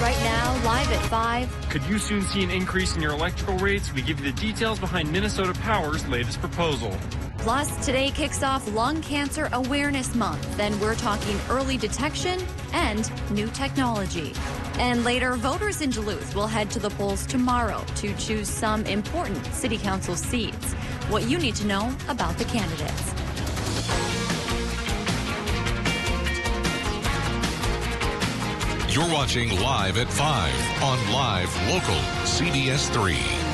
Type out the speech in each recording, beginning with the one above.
right now, live at 5. Could you soon see an increase in your electrical rates? We give you the details behind Minnesota Power's latest proposal. Plus, today kicks off Lung Cancer Awareness Month. Then we're talking early detection and new technology. And later, voters in Duluth will head to the polls tomorrow to choose some important city council seats. What you need to know about the candidates. You're watching Live at 5 on Live Local CBS3.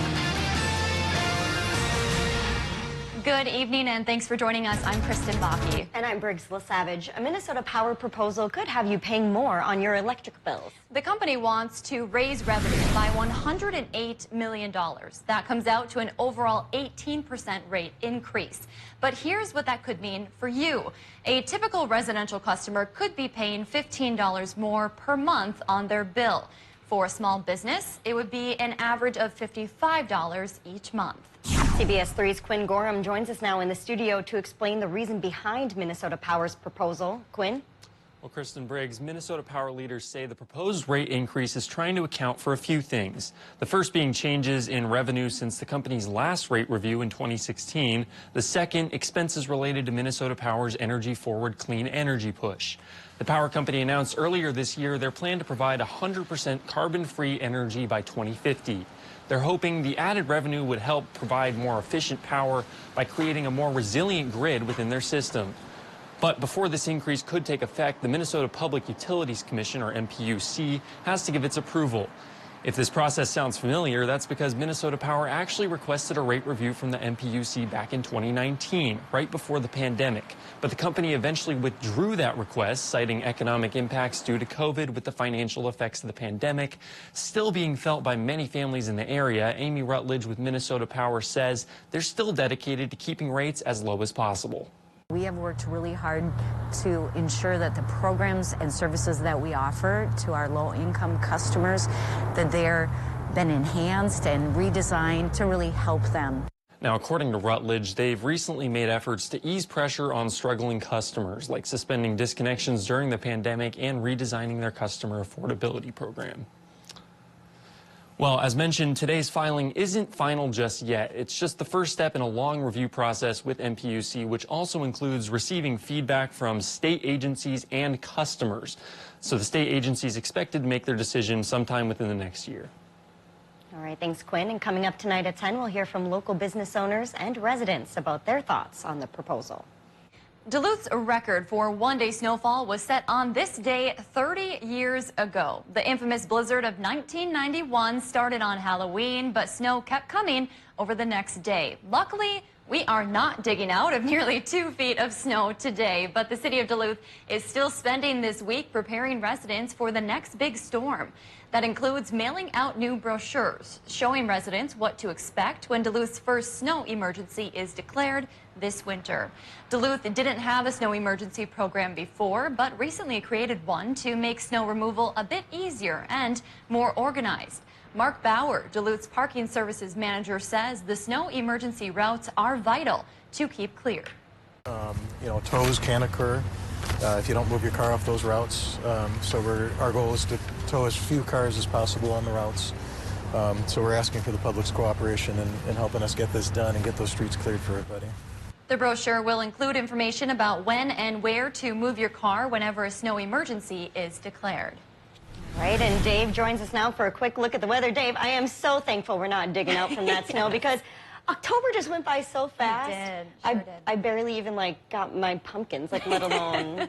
Good evening and thanks for joining us. I'm Kristen Bakke. And I'm Briggs LeSavage. A Minnesota Power proposal could have you paying more on your electric bills. The company wants to raise revenue by $108 million. That comes out to an overall 18% rate increase. But here's what that could mean for you. A typical residential customer could be paying $15 more per month on their bill. For a small business, it would be an average of $55 each month. CBS3's Quinn Gorham joins us now in the studio to explain the reason behind Minnesota Power's proposal. Quinn? Well, Kristen Briggs, Minnesota Power leaders say the proposed rate increase is trying to account for a few things. The first being changes in revenue since the company's last rate review in 2016. The second, expenses related to Minnesota Power's Energy Forward Clean Energy push. The power company announced earlier this year their plan to provide 100% carbon-free energy by 2050. They're hoping the added revenue would help provide more efficient power by creating a more resilient grid within their system. But before this increase could take effect, the Minnesota Public Utilities Commission, or MPUC, has to give its approval. If this process sounds familiar, that's because Minnesota Power actually requested a rate review from the MPUC back in 2019, right before the pandemic. But the company eventually withdrew that request, citing economic impacts due to COVID, with the financial effects of the pandemic still being felt by many families in the area. Amy Rutledge with Minnesota Power says they're still dedicated to keeping rates as low as possible. We have worked really hard to ensure that the programs and services that we offer to our low-income customers, that they're been enhanced and redesigned to really help them. Now, according to Rutledge, they've recently made efforts to ease pressure on struggling customers, like suspending disconnections during the pandemic and redesigning their customer affordability program. Well, as mentioned, today's filing isn't final just yet. It's just the first step in a long review process with MPUC, which also includes receiving feedback from state agencies and customers. So the state agency is expected to make their decision sometime within the next year. All right, thanks, Quinn. And coming up tonight at 10, we'll hear from local business owners and residents about their thoughts on the proposal. Duluth's record for one-day snowfall was set on this day 30 years ago. The infamous blizzard of 1991 started on Halloween, but snow kept coming over the next day. Luckily, we are not digging out of nearly 2 feet of snow today, but the city of Duluth is still spending this week preparing residents for the next big storm. That includes mailing out new brochures, showing residents what to expect when Duluth's first snow emergency is declared this winter. Duluth didn't have a snow emergency program before, but recently created one to make snow removal a bit easier and more organized. Mark Bauer, Duluth's parking services manager, says the snow emergency routes are vital to keep clear. Tows can occur if you don't move your car off those routes. Our goal is to tow as few cars as possible on the routes. So we're asking for the public's cooperation in helping us get this done and get those streets cleared for everybody. The brochure will include information about when and where to move your car whenever a snow emergency is declared. Right, and Dave joins us now for a quick look at the weather. Dave, I am so thankful we're not digging out from that snow because October just went by so fast. It did. Sure did. I barely even got my pumpkins, let alone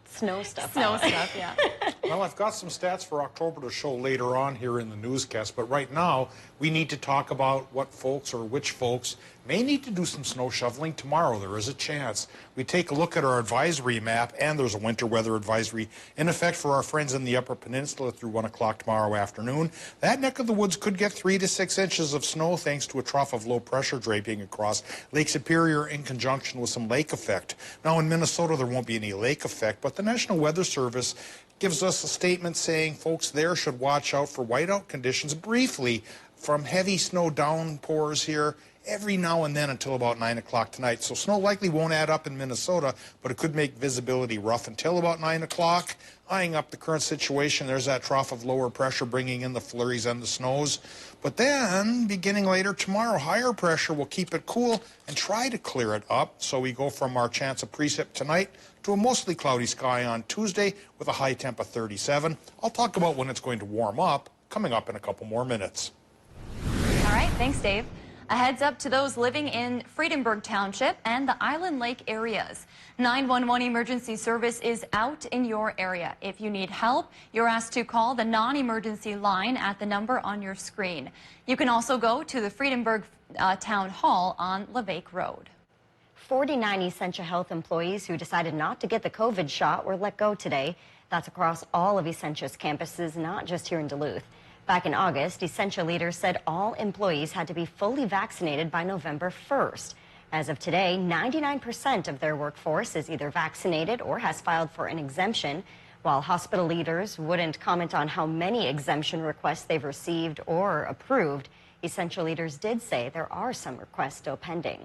snow stuff. Yeah. Well, I've got some stats for October to show later on here in the newscast, but right now we need to talk about what folks or which folks may need to do some snow shoveling tomorrow. There is a chance. We take a look at our advisory map, and there's a winter weather advisory in effect for our friends in the Upper Peninsula through 1 o'clock tomorrow afternoon. That neck of the woods could get 3 to 6 inches of snow thanks to a trough of low pressure draping across Lake Superior in conjunction with some lake effect. Now in Minnesota there won't be any lake effect, but the National Weather Service gives us a statement saying folks there should watch out for whiteout conditions briefly from heavy snow downpours here every now and then until about 9 o'clock tonight. So snow likely won't add up in Minnesota, but it could make visibility rough until about 9 o'clock. eyeing up the current situation. There's that trough of lower pressure bringing in the flurries and the snows. But then, beginning later tomorrow, higher pressure will keep it cool and try to clear it up. So we go from our chance of precip tonight to a mostly cloudy sky on Tuesday with a high temp of 37. I'll talk about when it's going to warm up coming up in a couple more minutes. All right, thanks, Dave. A heads up to those living in Friedenberg Township and the Island Lake areas. 911 emergency service is out in your area. If you need help, you're asked to call the non-emergency line at the number on your screen. You can also go to the Friedenberg Town Hall on LeVake Road. 49 Essentia Health employees who decided not to get the COVID shot were let go today. That's across all of Essentia's campuses, not just here in Duluth. Back in August, Essentia leaders said all employees had to be fully vaccinated by November 1st. As of today, 99% of their workforce is either vaccinated or has filed for an exemption. While hospital leaders wouldn't comment on how many exemption requests they've received or approved, Essentia leaders did say there are some requests still pending.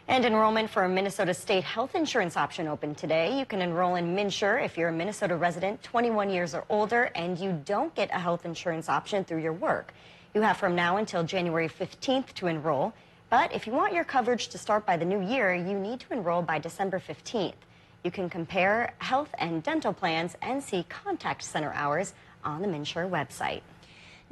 And enrollment for a Minnesota state health insurance option opened today. You can enroll in MNsure if you're a Minnesota resident, 21 years or older, and you don't get a health insurance option through your work. You have from now until January 15th to enroll. But if you want your coverage to start by the new year, you need to enroll by December 15th. You can compare health and dental plans and see contact center hours on the MNsure website.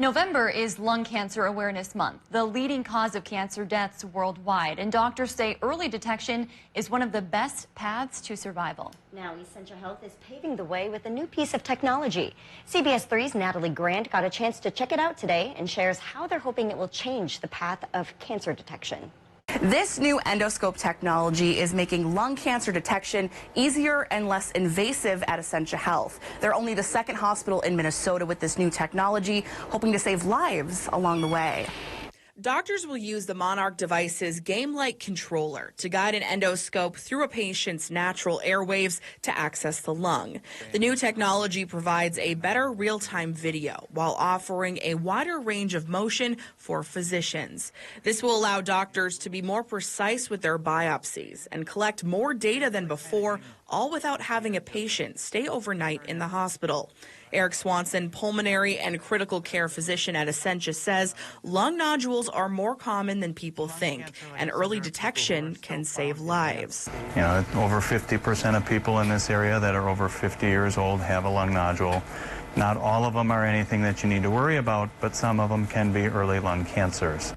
November is Lung Cancer Awareness Month, the leading cause of cancer deaths worldwide, and doctors say early detection is one of the best paths to survival. Now, Essentia Health is paving the way with a new piece of technology. CBS3's Natalie Grant got a chance to check it out today and shares how they're hoping it will change the path of cancer detection. This new endoscope technology is making lung cancer detection easier and less invasive at Essentia Health. They're only the second hospital in Minnesota with this new technology, hoping to save lives along the way. Doctors will use the Monarch device's game-like controller to guide an endoscope through a patient's natural airwaves to access the lung. The new technology provides a better real-time video while offering a wider range of motion for physicians. This will allow doctors to be more precise with their biopsies and collect more data than before, all without having a patient stay overnight in the hospital. Eric Swanson, pulmonary and critical care physician at Essentia, says lung nodules are more common than people think, and early detection can save lives. You know, over 50% of people in this area that are over 50 years old have a lung nodule. Not all of them are anything that you need to worry about, but some of them can be early lung cancers.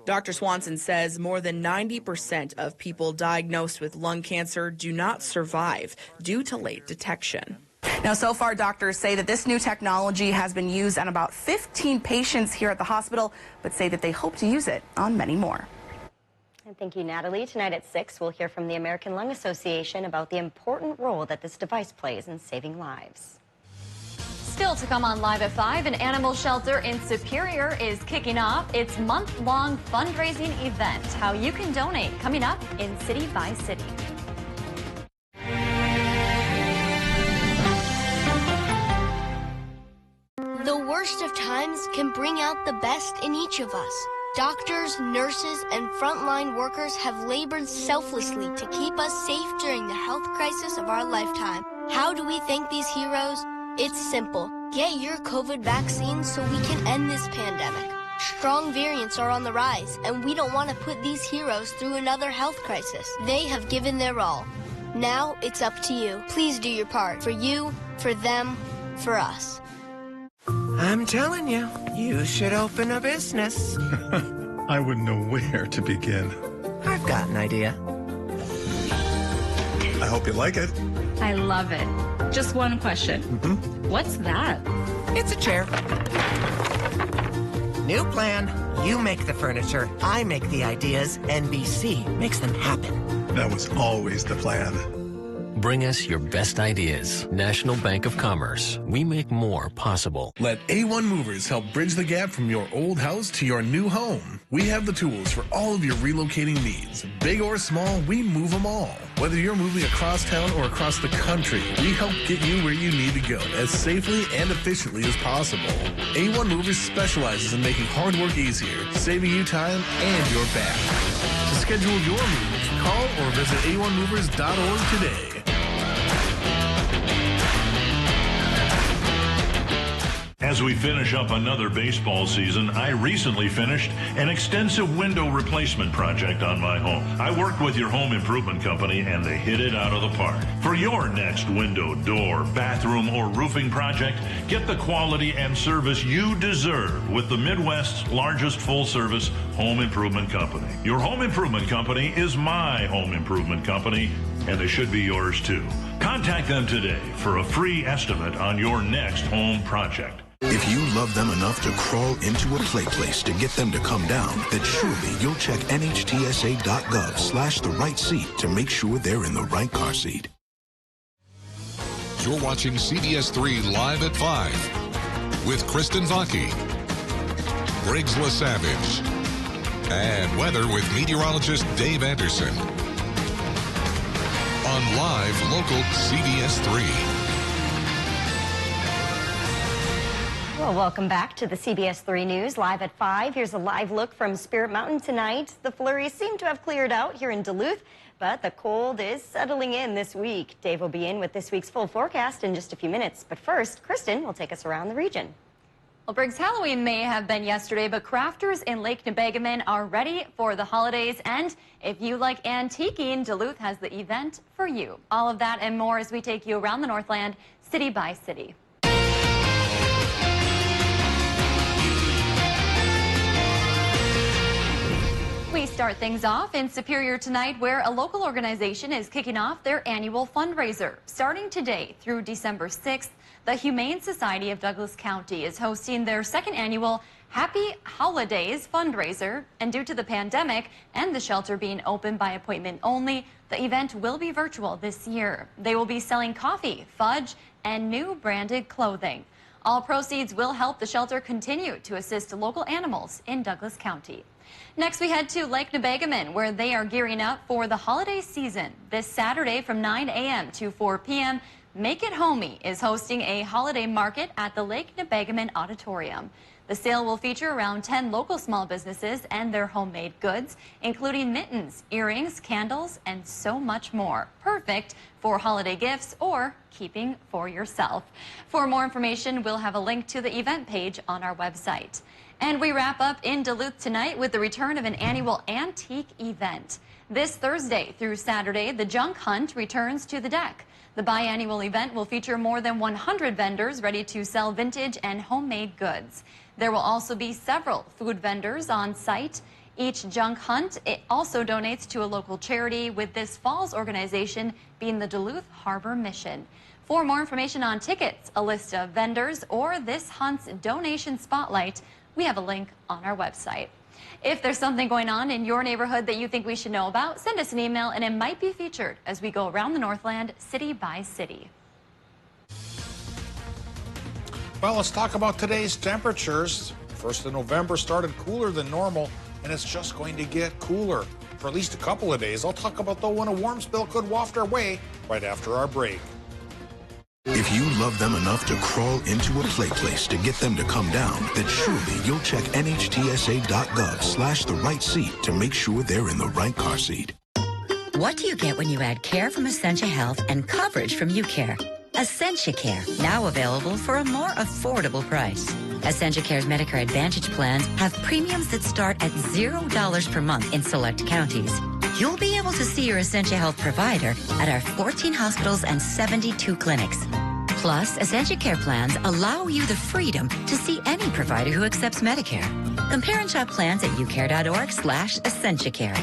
Dr. Swanson says more than 90% of people diagnosed with lung cancer do not survive due to late detection. Now, so far, doctors say that this new technology has been used on about 15 patients here at the hospital, but say that they hope to use it on many more. And thank you, Natalie. Tonight at 6, we'll hear from the American Lung Association about the important role that this device plays in saving lives. Still to come on Live at 5, an animal shelter in Superior is kicking off its month-long fundraising event. How you can donate coming up in City by City. The worst of times can bring out the best in each of us. Doctors, nurses, and frontline workers have labored selflessly to keep us safe during the health crisis of our lifetime. How do we thank these heroes? It's simple. Get your COVID vaccine so we can end this pandemic. Strong variants are on the rise, and we don't want to put these heroes through another health crisis. They have given their all. Now it's up to you. Please do your part. For you, for them, for us. I'm telling you, you should open a business. I wouldn't know where to begin. I've got an idea. I hope you like it. I love it. Just one question. What's that? It's a chair. New plan. You make the furniture, I make the ideas, NBC makes them happen. That was always the plan. Bring us your best ideas. National Bank of Commerce. We make more possible. Let A1 Movers help bridge the gap from your old house to your new home. We have the tools for all of your relocating needs. Big or small, we move them all. Whether you're moving across town or across the country, we help get you where you need to go as safely and efficiently as possible. A1 Movers specializes in making hard work easier, saving you time and your back. To schedule your move, call or visit a1movers.org today. As we finish up another baseball season, I recently finished an extensive window replacement project on my home. I worked with your home improvement company and they hit it out of the park. For your next window, door, bathroom, or roofing project, get the quality and service you deserve with the Midwest's largest full-service home improvement company. Your home improvement company is my home improvement company, and they should be yours too. Contact them today for a free estimate on your next home project. If you love them enough to crawl into a play place to get them to come down, then surely you'll check nhtsa.gov/the right seat to make sure they're in the right car seat. You're watching CBS3 Live at 5 with Kristen Vaki, Briggs LeSavage, and weather with meteorologist Dave Anderson on Live Local CBS3. Well, welcome back to the CBS3 News Live at 5. Here's a live look from Spirit Mountain tonight. The flurries seem to have cleared out here in Duluth, but the cold is settling in this week. Dave will be in with this week's full forecast in just a few minutes. But first, Kristen will take us around the region. Well, Briggs, Halloween may have been yesterday, but crafters in Lake Nebegamin are ready for the holidays. And if you like antiquing, Duluth has the event for you. All of that and more as we take you around the Northland, city by city. We start things off in Superior tonight, where a local organization is kicking off their annual fundraiser. Starting today through December 6th, the Humane Society of Douglas County is hosting their second annual Happy Holidays fundraiser. And due to the pandemic and the shelter being open by appointment only, the event will be virtual this year. They will be selling coffee, fudge, and new branded clothing. All proceeds will help the shelter continue to assist local animals in Douglas County. Next, we head to Lake Nebegamin, where they are gearing up for the holiday season. This Saturday from 9 a.m. to 4 p.m., Make It Homey is hosting a holiday market at the Lake Nebegamin Auditorium. The sale will feature around 10 local small businesses and their homemade goods, including mittens, earrings, candles, and so much more. Perfect for holiday gifts or keeping for yourself. For more information, we'll have a link to the event page on our website. And we wrap up in Duluth tonight with the return of an annual antique event. This Thursday through Saturday, the Junk Hunt returns to the deck. The biannual event will feature more than 100 vendors ready to sell vintage and homemade goods. There will also be several food vendors on site. Each Junk Hunt also donates to a local charity, with this fall's organization being the Duluth Harbor Mission. For more information on tickets, a list of vendors, or this hunt's donation spotlight, we have a link on our website. If there's something going on in your neighborhood that you think we should know about, send us an email and it might be featured as we go around the Northland city by city. Well, let's talk about today's temperatures. 1st of November started cooler than normal, and it's just going to get cooler for at least a couple of days. I'll talk about, though, when a warm spell could waft our way right after our break. If you love them enough to crawl into a play place to get them to come down, then surely you'll check nhtsa.gov/the right seat to make sure they're in the right car seat. What do you get when you add care from Essentia Health and coverage from UCare? Essentia Care, now available for a more affordable price. Essentia Care's Medicare Advantage plans have premiums that start at $0 per month in select counties. You'll be able to see your Essentia Health provider at our 14 hospitals and 72 clinics. Plus, Essentia Care plans allow you the freedom to see any provider who accepts Medicare. Compare and shop plans at ucare.org/EssentiaCare.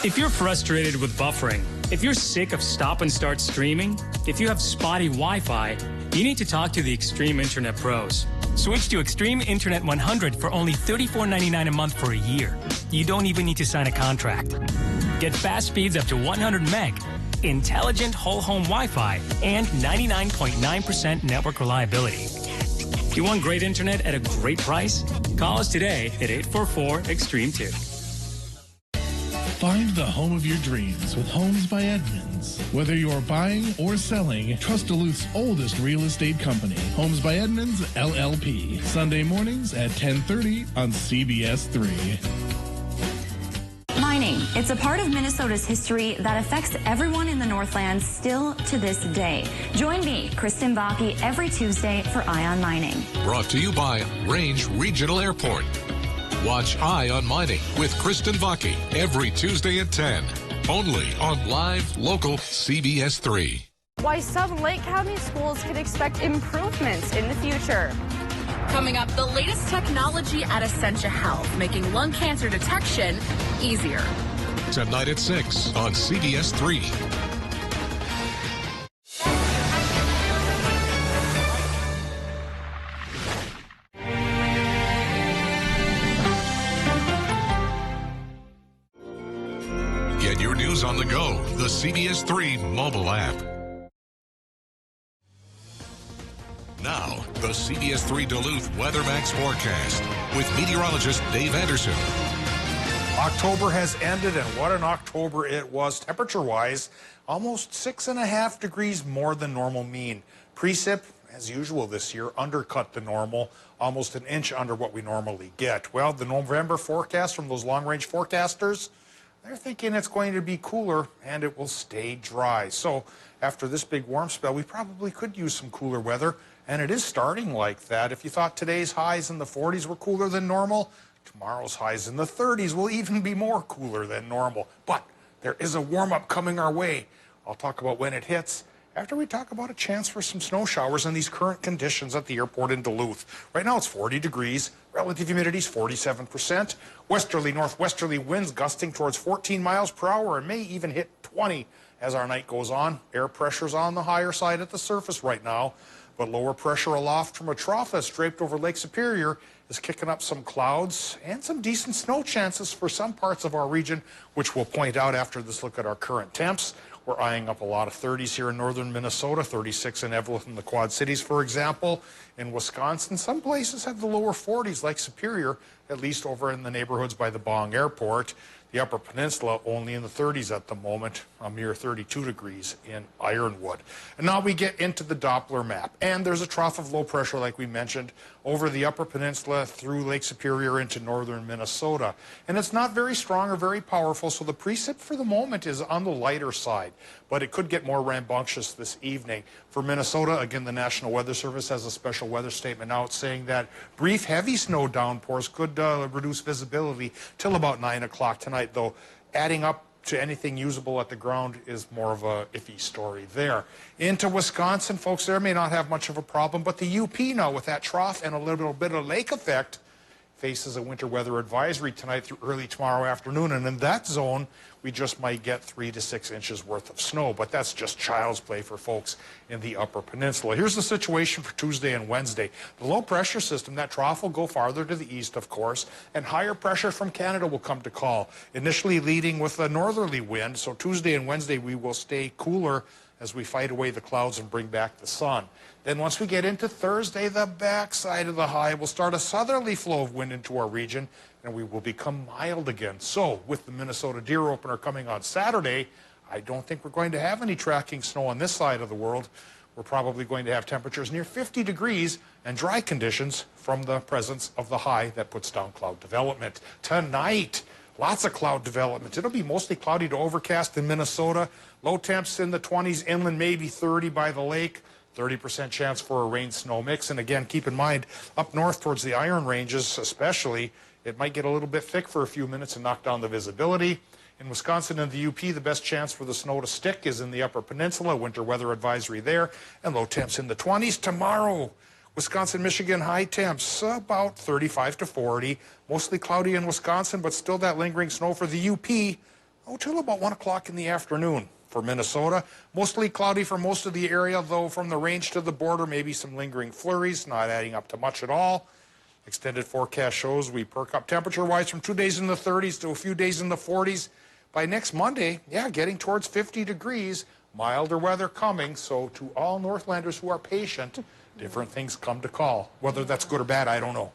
If you're frustrated with buffering, if you're sick of stop and start streaming, if you have spotty Wi-Fi, you need to talk to the Extreme Internet Pros. Switch to Extreme Internet 100 for only $34.99 a month for a year. You don't even need to sign a contract. Get fast speeds up to 100 meg, intelligent whole home Wi-Fi, and 99.9% network reliability. You want great internet at a great price? Call us today at 844-EXTREME2. Find the home of your dreams with Homes by Edmonds. Whether you're buying or selling, trust Duluth's oldest real estate company, Homes by Edmonds, LLP. Sunday mornings at 10:30 on CBS3. Mining, It's a part of Minnesota's history that affects everyone in the Northlands still to this day. Join me, Kristen Vaki, every Tuesday for Eye on Mining. Brought to you by Range Regional Airport. Watch Eye on Mining with Kristen Vaki every Tuesday at 10. Only on live local CBS3. Why some Lake County schools can expect improvements in the future. Coming up, the latest technology at Essentia Health, making lung cancer detection easier. Tonight at 6 on CBS3. Get your news on the go, the CBS3 mobile app. Now, the CBS3 Duluth WeatherMax forecast with meteorologist Dave Anderson. October has ended, and what an October it was. Temperature-wise, almost 6.5 degrees more than normal mean. Precip, as usual this year, undercut the normal, almost an inch under what we normally get. Well, the November forecast from those long-range forecasters, they're thinking it's going to be cooler and it will stay dry. So after this big warm spell, we probably could use some cooler weather, and it is starting like that. If you thought today's highs in the 40s were cooler than normal, tomorrow's highs in the 30s will even be more cooler than normal. But there is a warm-up coming our way. I'll talk about when it hits after we talk about a chance for some snow showers in these current conditions at the airport in Duluth. Right now it's 40 degrees. Relative humidity is 47%. Westerly, northwesterly winds gusting towards 14 miles per hour and may even hit 20 as our night goes on. Air pressure's on the higher side at the surface right now, but lower pressure aloft from a trough that's draped over Lake Superior is kicking up some clouds and some decent snow chances for some parts of our region, which we'll point out after this look at our current temps. We're eyeing up a lot of 30s here in northern Minnesota, 36 in Evelyn and the Quad Cities, for example. In Wisconsin, some places have the lower 40s, like Superior, at least over in the neighborhoods by the Bong Airport. The Upper Peninsula only in the 30s at the moment, a mere 32 degrees in Ironwood. And now we get into the Doppler map. And there's a trough of low pressure, like we mentioned, over the Upper Peninsula through Lake Superior into northern Minnesota. And it's not very strong or very powerful, so the precip for the moment is on the lighter side. But it could get more rambunctious this evening. For Minnesota, again, the National Weather Service has a special weather statement out saying that brief heavy snow downpours could reduce visibility till about 9 o'clock tonight, though adding up to anything usable at the ground is more of a iffy story there. Into Wisconsin, folks there may not have much of a problem, but the UP now with that trough and a little bit of lake effect faces a winter weather advisory tonight through early tomorrow afternoon, and in that zone we just might get 3 to 6 inches worth of snow, but that's just child's play for folks in the Upper Peninsula. Here's the situation for Tuesday and Wednesday. The low pressure system, that trough will go farther to the east, of course, and higher pressure from Canada will come to call, initially leading with a northerly wind. So Tuesday and Wednesday we will stay cooler as we fight away the clouds and bring back the sun. Then once we get into Thursday, the backside of the high will start a southerly flow of wind into our region, and we will become mild again. So with the Minnesota Deer Opener coming on Saturday, I don't think we're going to have any tracking snow on this side of the world. We're probably going to have temperatures near 50 degrees and dry conditions from the presence of the high that puts down cloud development. Tonight, lots of cloud development. It'll be mostly cloudy to overcast in Minnesota. Low temps in the 20s, inland maybe 30 by the lake. 30% chance for a rain-snow mix. And again, keep in mind, up north towards the Iron Ranges especially, it might get a little bit thick for a few minutes and knock down the visibility. In Wisconsin and the UP, the best chance for the snow to stick is in the Upper Peninsula. Winter weather advisory there. And low temps in the 20s. Tomorrow, Wisconsin, Michigan, high temps about 35 to 40. Mostly cloudy in Wisconsin, but still that lingering snow for the UP till about 1 o'clock in the afternoon. For Minnesota, mostly cloudy for most of the area, though from the range to the border, maybe some lingering flurries, not adding up to much at all. Extended forecast shows we perk up temperature-wise from 2 days in the 30s to a few days in the 40s. By next Monday, getting towards 50 degrees, milder weather coming. So to all Northlanders who are patient, different things come to call. Whether that's good or bad, I don't know.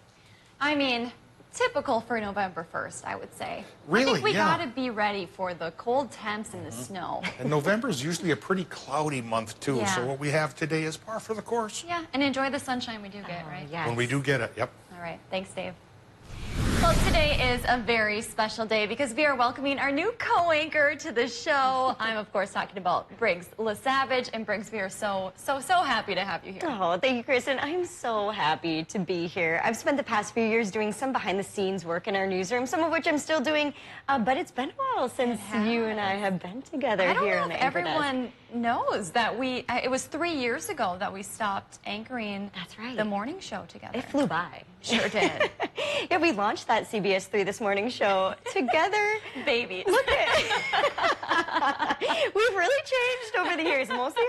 I mean, typical for November 1st, I would say. Really? I think we got to be ready for the cold temps and the snow. And November is usually a pretty cloudy month, too. Yeah. So what we have today is par for the course. Yeah, and enjoy the sunshine we do get, right? When we do get it, yep. All right. Thanks, Dave. Well, today is a very special day because we are welcoming our new co-anchor to the show. I'm, of course, talking about Briggs LeSavage. And Briggs, we are so happy to have you here. Oh, thank you, Kristen. I'm so happy to be here. I've spent the past few years doing some behind-the-scenes work in our newsroom, some of which I'm still doing, but it's been a while since you and I have been together here on the anchor desk. Everyone knows that it was 3 years ago that we stopped anchoring the morning show together. It flew by. Sure did. Yeah, we launched that CBS3 This Morning show together. Baby. Look at We've really changed over the years. Mostly,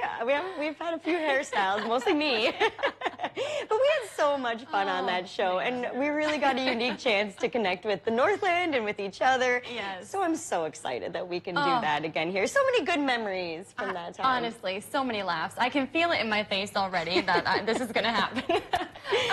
we've had a few hairstyles, mostly me. But we had so much fun on that show, and we really got a unique chance to connect with the Northland and with each other. Yes. So I'm so excited that we can do that again here. So many good memories from that time. Honestly, so many laughs. I can feel it in my face already that this is going to happen.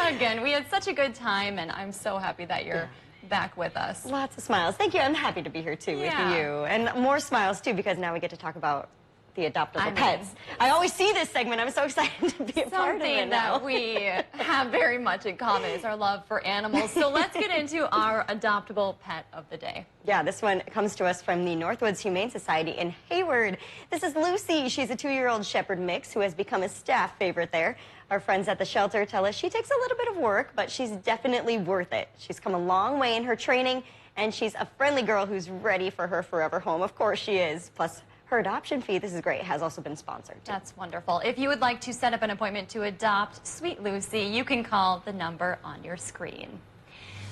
Again, we had such a good time, and I'm so happy that you're back with us. Lots of smiles. Thank you. I'm happy to be here, too, with you. And more smiles, too, because now we get to talk about the adoptable pets. I always see this segment. I'm so excited to be a part of it now. Something that we have very much in common is our love for animals. So let's get into our adoptable pet of the day. Yeah, this one comes to us from the Northwoods Humane Society in Hayward. This is Lucy. She's a 2-year-old Shepherd mix who has become a staff favorite there. Our friends at the shelter tell us she takes a little bit of work, but she's definitely worth it. She's come a long way in her training, and she's a friendly girl who's ready for her forever home. Of course she is. Plus, her adoption fee, this is great, has also been sponsored. That's wonderful. If you would like to set up an appointment to adopt Sweet Lucy, you can call the number on your screen.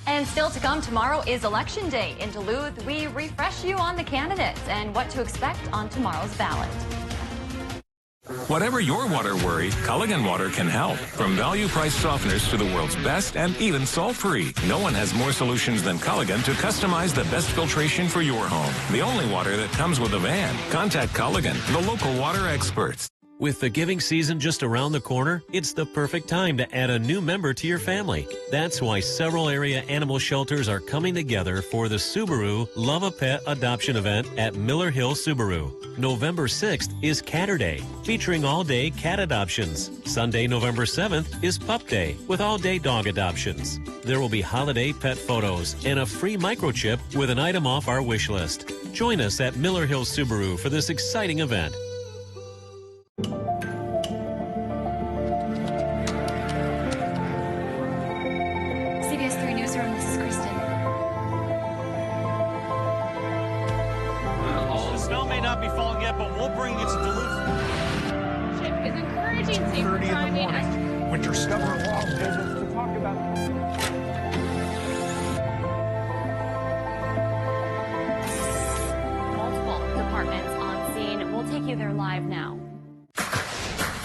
And still to come, tomorrow is Election Day in Duluth. We refresh you on the candidates and what to expect on tomorrow's ballot. Whatever your water worry, Culligan Water can help. From value-priced softeners to the world's best and even salt-free. No one has more solutions than Culligan to customize the best filtration for your home. The only water that comes with a van. Contact Culligan, the local water experts. With the giving season just around the corner, it's the perfect time to add a new member to your family. That's why several area animal shelters are coming together for the Subaru Love a Pet adoption event at Miller Hill Subaru. November 6th is Catter Day, featuring all-day cat adoptions. Sunday, November 7th is Pup Day, with all-day dog adoptions. There will be holiday pet photos and a free microchip with an item off our wish list. Join us at Miller Hill Subaru for this exciting event. CBS3 Newsroom, this is Kristen. The snow may not be falling yet, but we'll bring it to Duluth. Chip is encouraging safer 30 in the driving. morning. Winter Summer Long visits to talk about. Multiple departments on scene. We'll take you there live now.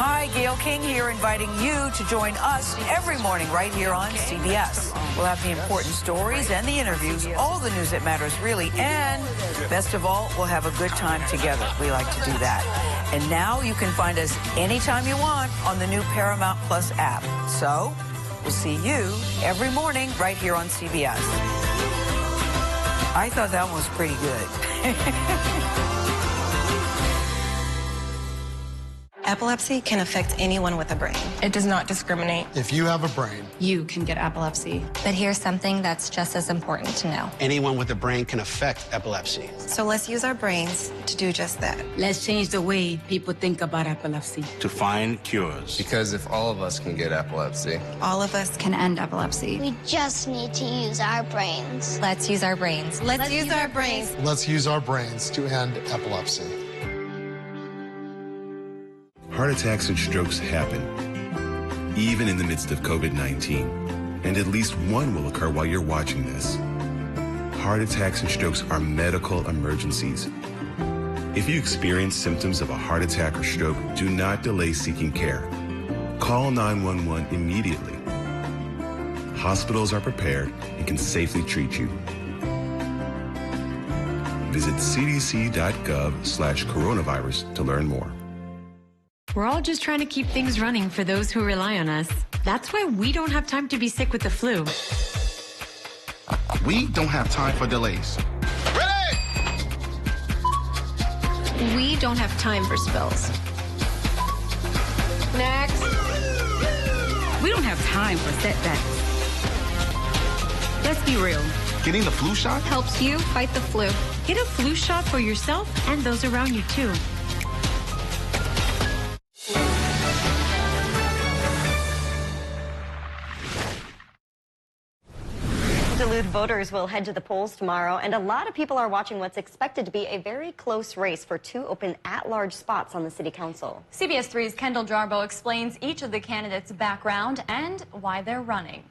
Hi, Gail King here, inviting you to join us every morning right here on CBS. We'll have the important stories and the interviews, all the news that matters really, and best of all, we'll have a good time together. We like to do that. And now you can find us anytime you want on the new Paramount Plus app. So we'll see you every morning right here on CBS. I thought that one was pretty good. Epilepsy can affect anyone with a brain. It does not discriminate. If you have a brain, You can get epilepsy. But here's something that's just as important to know. anyone with a brain can affect epilepsy. So let's use our brains to do just that. Let's change the way people think about epilepsy. To find cures. Because if all of us can get epilepsy, All of us can end epilepsy. We just need to use our brains. Let's use our brains. Let's use our brains. let's use our brains to end epilepsy. Heart attacks and strokes happen, even in the midst of COVID-19, and at least one will occur while you're watching this. Heart attacks and strokes are medical emergencies. If you experience symptoms of a heart attack or stroke, do not delay seeking care. Call 911 immediately. Hospitals are prepared and can safely treat you. Visit cdc.gov/coronavirus to learn more. We're all just trying to keep things running for those who rely on us. That's why we don't have time to be sick with the flu. We don't have time for delays. We don't have time for spills. Next. We don't have time for setbacks. Let's be real. Getting the flu shot Helps you fight the flu. Get a flu shot for yourself and those around you, too. Duluth voters will head to the polls tomorrow, and a lot of people are watching what's expected to be a very close race for 2 open at-large spots on the city council. CBS3's Kendall Jarbo explains each of the candidates' background and why they're running.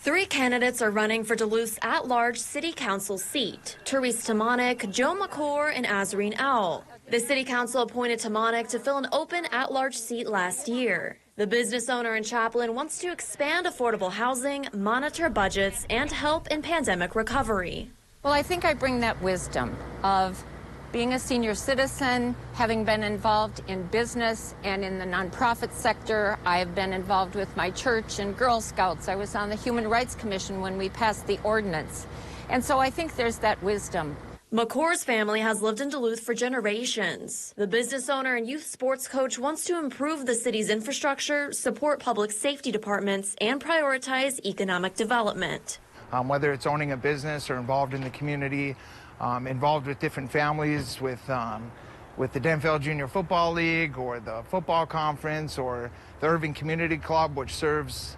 3 candidates are running for Duluth's at-large city council seat: Therese Tamanik, Joe McCord, and Azreen Owl. The city council appointed Tamanik to fill an open at-large seat last year. The business owner in Chaplin wants to expand affordable housing, monitor budgets, and help in pandemic recovery. Well, I think I bring that wisdom of being a senior citizen, having been involved in business and in the nonprofit sector. I have been involved with my church and Girl Scouts. I was on the Human Rights Commission when we passed the ordinance. And so I think there's that wisdom. McCord's family has lived in Duluth for generations. The business owner and youth sports coach wants to improve the city's infrastructure, support public safety departments, and prioritize economic development. Whether it's owning a business or involved in the community, involved with different families, with the Denfeld Junior Football League or the football conference or the Irving Community Club, which serves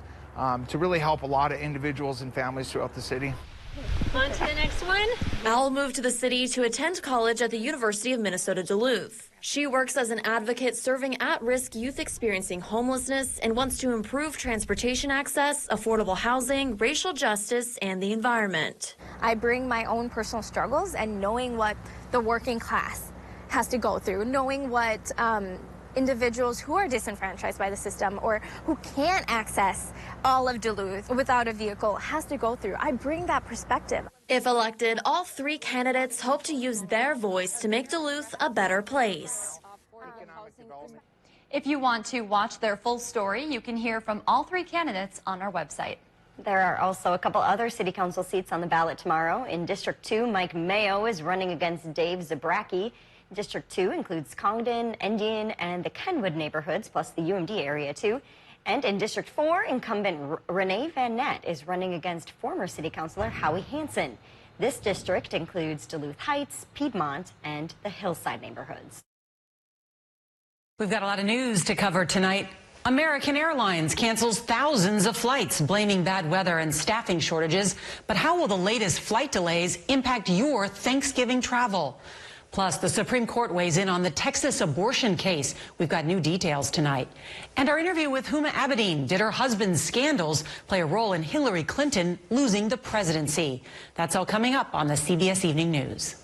to really help a lot of individuals and families throughout the city. On to the next one. Al moved to the city to attend college at the University of Minnesota Duluth. She works as an advocate serving at-risk youth experiencing homelessness and wants to improve transportation access, affordable housing, racial justice, and the environment. I bring my own personal struggles and knowing what the working class has to go through, knowing what individuals who are disenfranchised by the system or who can't access all of Duluth without a vehicle has to go through. I bring that perspective. If elected, all 3 candidates hope to use their voice to make Duluth a better place. If you want to watch their full story, you can hear from all 3 candidates on our website. There are also a couple other city council seats on the ballot tomorrow. In District 2, Mike Mayo is running against Dave Zabracki. District 2 includes Congdon, Indian, and the Kenwood neighborhoods, plus the UMD area, too. And in District 4, incumbent Renee Van Nett is running against former city councilor Howie Hansen. This district includes Duluth Heights, Piedmont, and the Hillside neighborhoods. We've got a lot of news to cover tonight. American Airlines cancels thousands of flights, blaming bad weather and staffing shortages. But how will the latest flight delays impact your Thanksgiving travel? Plus, the Supreme Court weighs in on the Texas abortion case. We've got new details tonight. And our interview with Huma Abedin. Did her husband's scandals play a role in Hillary Clinton losing the presidency? That's all coming up on the CBS Evening News.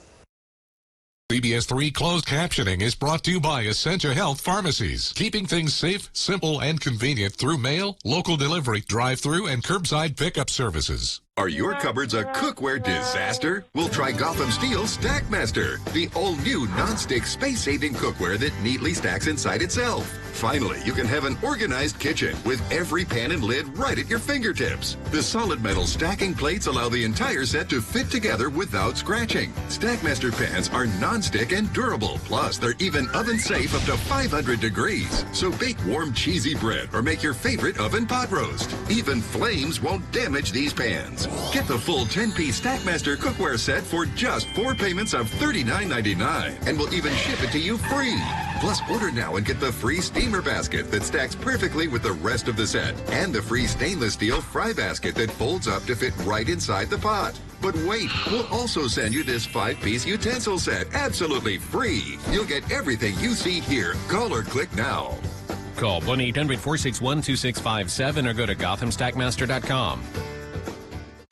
CBS3 closed captioning is brought to you by Essentia Health Pharmacies, keeping things safe, simple, and convenient through mail, local delivery, drive-through, and curbside pickup services. Are your cupboards a cookware disaster? We'll try Gotham Steel's Stackmaster, the all-new non-stick space-saving cookware that neatly stacks inside itself. Finally, you can have an organized kitchen with every pan and lid right at your fingertips. The solid metal stacking plates allow the entire set to fit together without scratching. Stackmaster pans are non-stick and durable, plus they're even oven-safe up to 500 degrees. So bake warm cheesy bread or make your favorite oven pot roast. Even flames won't damage these pans. Get the full 10-piece Stackmaster cookware set for just 4 payments of $39.99, and we'll even ship it to you free. Plus, order now and get the free steamer basket that stacks perfectly with the rest of the set, and the free stainless steel fry basket that folds up to fit right inside the pot. But wait, we'll also send you this 5-piece utensil set absolutely free. You'll get everything you see here. Call or click now. Call 1-800-461-2657 or go to GothamStackmaster.com.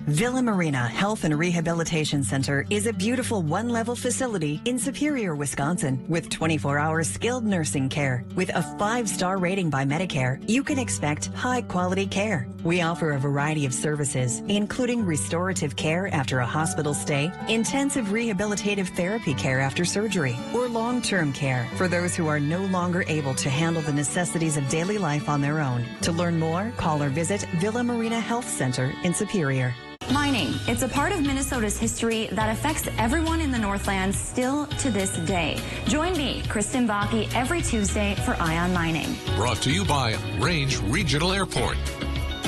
Villa Marina Health and Rehabilitation Center is a beautiful one-level facility in Superior, Wisconsin, with 24-hour skilled nursing care. With a 5-star rating by Medicare, you can expect high-quality care. We offer a variety of services, including restorative care after a hospital stay, intensive rehabilitative therapy care after surgery, or long-term care for those who are no longer able to handle the necessities of daily life on their own. To learn more, call or visit Villa Marina Health Center in Superior. Mining. It's a part of Minnesota's history that affects everyone in the Northlands still to this day. Join me, Kristen Bakke, every Tuesday for Eye on Mining. Brought to you by Range Regional Airport.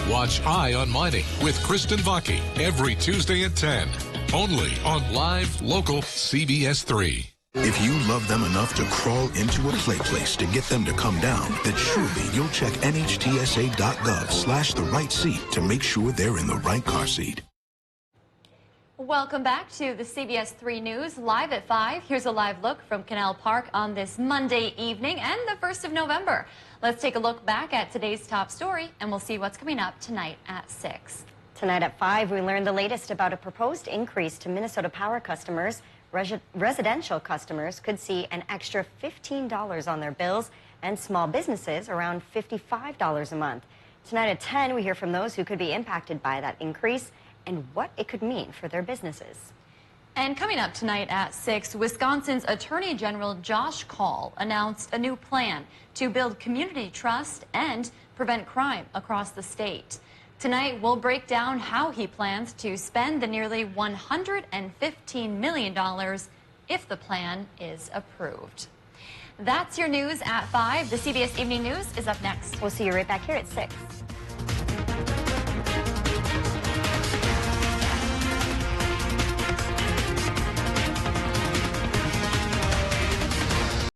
Watch Eye on Mining with Kristen Bucky every Tuesday at 10. Only on live, local CBS3. If you love them enough to crawl into a play place to get them to come down, then surely you'll check nhtsa.gov/the right seat to make sure they're in the right car seat. Welcome back to the CBS3 News, live at 5. Here's a live look from Canal Park on this Monday evening and the 1st of November. Let's take a look back at today's top story, and we'll see what's coming up tonight at 6. Tonight at 5, we learn the latest about a proposed increase to Minnesota Power customers. Residential customers could see an extra $15 on their bills, and small businesses around $55 a month. Tonight at 10, we hear from those who could be impacted by that increase and what it could mean for their businesses. And coming up tonight at 6, Wisconsin's Attorney General Josh Kaul announced a new plan to build community trust and prevent crime across the state. Tonight, we'll break down how he plans to spend the nearly $115 million if the plan is approved. That's your news at 5. The CBS Evening News is up next. We'll see you right back here at 6.